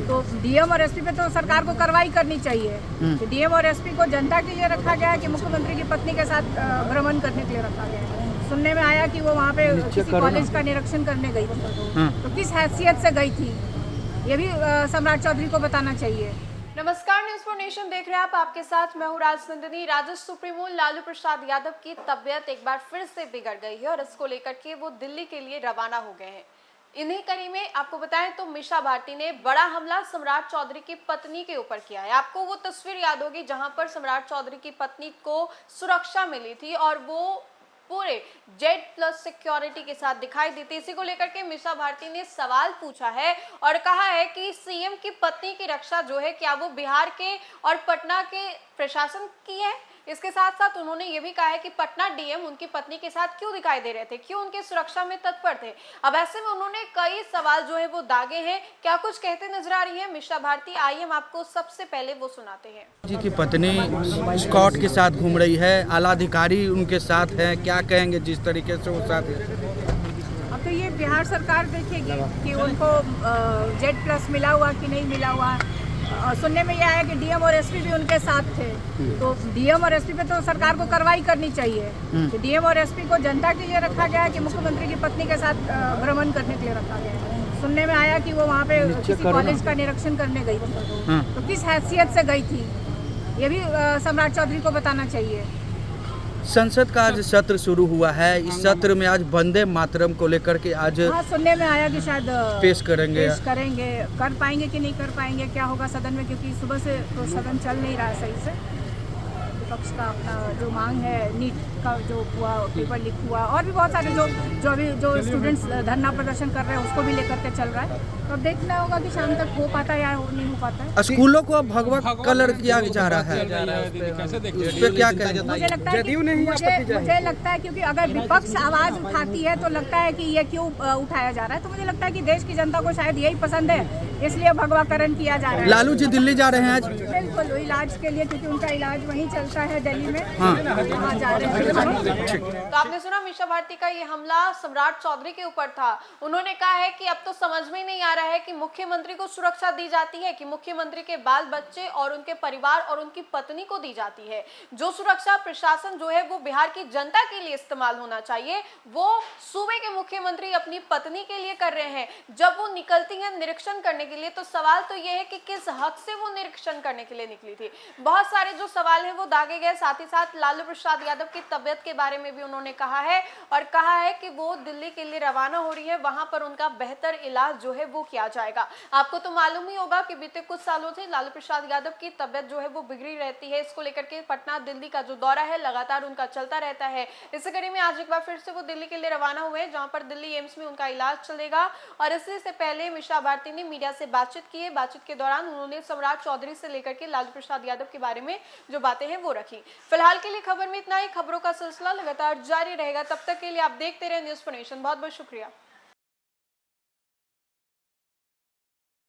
तो डीएम और एसपी पे तो सरकार को कार्रवाई करनी चाहिए। कि डीएम और एसपी को जनता के लिए रखा गया है कि मुख्यमंत्री की पत्नी के साथ भ्रमण करने के लिए रखा गया है? सुनने में आया कि वो वहाँ पे किसी कॉलेज का निरीक्षण करने गई थी, तो किस हैसियत से गई थी ये भी सम्राट चौधरी को बताना चाहिए। नमस्कार, न्यूज़ फॉर नेशन देख रहे हैं आप। आपके साथ मैं हूं राजनंदिनी। राजद सुप्रीमो लालू प्रसाद यादव की तबीयत एक बार फिर से बिगड़ गई है और इसको लेकर के वो दिल्ली के लिए रवाना हो गए हैं। इन्हीं कड़ी में आपको बताएं तो मीसा भारती ने बड़ा हमला सम्राट चौधरी की पत्नी के ऊपर किया है। आपको वो तस्वीर याद होगी जहां पर सम्राट चौधरी की पत्नी को सुरक्षा मिली थी और वो पूरे Z+ सिक्योरिटी के साथ दिखाई दी थी। इसी को लेकर के मीसा भारती ने सवाल पूछा है और कहा है कि सीएम की पत्नी की रक्षा जो है क्या वो बिहार के और पटना के प्रशासन की है। इसके साथ साथ उन्होंने ये भी कहा है कि पटना डीएम उनकी पत्नी के साथ क्यों दिखाई दे रहे थे, क्यों उनके सुरक्षा में तत्पर थे। अब ऐसे में उन्होंने कई सवाल जो है वो दागे हैं। क्या कुछ कहते नजर आ रही है मीसा भारती, आइए हम आपको सबसे पहले वो सुनाते हैं। जी की पत्नी स्कॉट के साथ घूम रही है, आला अधिकारी उनके साथ हैं, क्या कहेंगे जिस तरीके से वो साथ है? अब तो ये बिहार सरकार देखेगी कि उनको Z+ मिला हुआ कि नहीं मिला हुआ। सुनने में यह आया कि डीएम और एसपी भी उनके साथ थे, तो डीएम और एसपी पे तो सरकार को कार्रवाई करनी चाहिए। कि डीएम और एसपी को जनता के लिए रखा गया है कि मुख्यमंत्री की पत्नी के साथ भ्रमण करने के लिए रखा गया है? सुनने में आया कि वो वहाँ पे किसी कॉलेज का निरीक्षण करने गई थी, तो किस हैसियत से गई थी ये भी सम्राट चौधरी को बताना चाहिए। संसद का आज सत्र शुरू हुआ है। इस सत्र में आज वंदे मातरम को लेकर के आज सुनने में आया कि शायद पेश करेंगे। कर पाएंगे कि नहीं कर पाएंगे, क्या होगा सदन में, क्योंकि सुबह से तो सदन चल नहीं रहा है सही से। विपक्ष का अपना जो मांग है, नीट का जो हुआ पेपर लीक हुआ और भी बहुत सारे जो स्टूडेंट्स धरना प्रदर्शन कर रहे हैं उसको भी लेकर के चल रहा है। तो अब देखना होगा कि शाम तक हो पाता है या नहीं हो पाता है। स्कूलों को अब भगवा कलर किया जा रहा है, उस पर क्या कहेंगे? मुझे लगता है क्योंकि अगर विपक्ष आवाज उठाती है तो लगता है कि ये क्यों उठाया जा रहा है। तो मुझे लगता है कि देश की जनता को शायद यही पसंद है, इसलिए भगवाकरण किया जा रहा है। लालू जी दिल्ली जा रहे हैं आज? बिल्कुल, इलाज के लिए, क्योंकि उनका इलाज वहीं चलता है दिल्ली में। वहाँ जा रहे हैं। तो आपने सुना मीसा भारती का ये हमला सम्राट चौधरी के ऊपर था। उन्होंने कहा है कि अब तो समझ में नहीं आ रहा है कि मुख्यमंत्री को सुरक्षा दी जाती है कि मुख्यमंत्री के बाल बच्चे और उनके परिवार और उनकी पत्नी को दी जाती है। जो सुरक्षा प्रशासन जो है वो बिहार की जनता के लिए इस्तेमाल होना चाहिए, वो सूबे के मुख्यमंत्री अपनी पत्नी के लिए कर रहे हैं। जब वो निकलती है निरीक्षण करने के लिए तो सवाल तो ये है कि किस हक से वो निरीक्षण करने के लिए निकली थी। बहुत सारे जो सवाल है वो दागे गए। साथ ही साथ लालू प्रसाद यादव की तबियत के बारे में भी उन्होंने कहा है और कहा है कि वो दिल्ली के लिए रवाना हो रही है, वहां पर उनका बेहतर इलाज जो है वो किया जाएगा। आपको तो मालूम ही होगा कि बीते कुछ सालों से लालू प्रसाद यादव की तबियत जो है वो बिगड़ी रहती है। इसको लेकर के पटना दिल्ली का जो दौरा है लगातार उनका चलता रहता है। इसी कड़ी में आज एक बार फिर से वो दिल्ली के लिए रवाना हुए, जहां पर दिल्ली एम्स में उनका इलाज चलेगा। और इसी से पहले मीसा भारती ने मीडिया से बातचीत की है। बातचीत के दौरान उन्होंने सम्राट चौधरी से लेकर के लालू प्रसाद यादव के बारे में जो बातें हैं वो रखी। फिलहाल के लिए खबर में इतना ही। खबरों का सिलसिला लगातार जारी रहेगा, तब तक के लिए आप देखते रहे न्यूज़ फॉर नेशन। बहुत बहुत शुक्रिया।